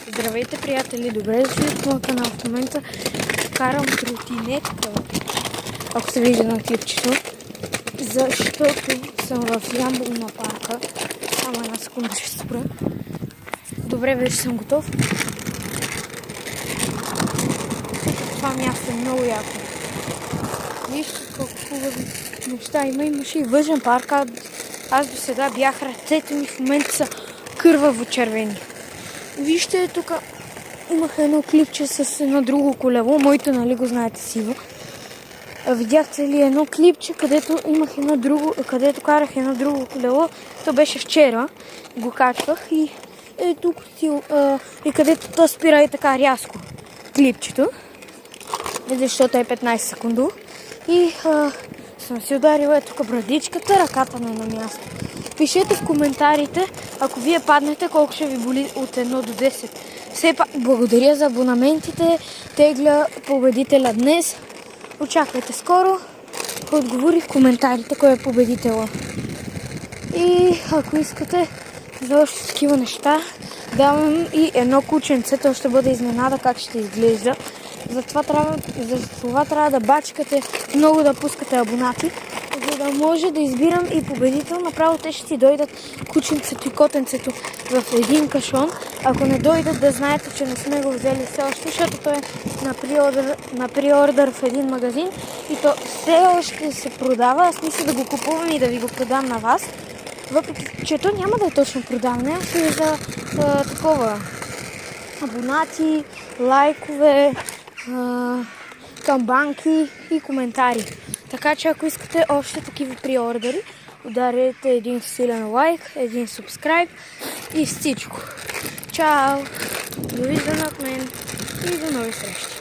Здравейте, приятели! Добре дошли в моя канал. В момента карам тротинетка, ако се вижда на клипчето, защото съм в Ямбол на парка. Само една секунда ще спра. Добре, вече съм готов. Това място е много яко. Вижте колко хубави неща има. Имаше и въжен парк. Аз до сега бях, ръцете ми в момента са кърваво червени. Вижте, тук имах едно клипче с едно друго колело. Моето, нали го знаете, сиво. Видяхте ли едно клипче, където имах едно друго, където карах едно друго колело. То беше вчера. Го качвах и тук и където то спира и така рязко клипчето. Защото е 15 секунди. И съм си ударила тук брадичката, ръката ми е на място. Пишете в коментарите, ако вие паднете, колко ще ви боли от 1 до 10. Все пак благодаря за абонаментите. Тегля победителя днес. Очаквайте скоро. Отговори в коментарите кой е победителя. И ако искате за още такива неща, давам и едно кученце. То ще бъде изненада как ще изглежда. Затова трябва да бачкате много, да пускате абонати, за да може да избирам и победител. Направо те ще си дойдат кученцето и котенцето в един кашон. Ако не дойдат, да знаете, че не сме го взели все още, защото той е на приордър в един магазин и то все още се продава. Аз мисля да го купувам и да ви го продам на вас. Въпреки че то няма да е точно продаване, а ще е за такова абонати, лайкове, камбанки и коментари. Така че ако искате още такива приордери, ударете един силен лайк, един субскрайб и всичко. Чао! Довиждане от мен и до нови срещи!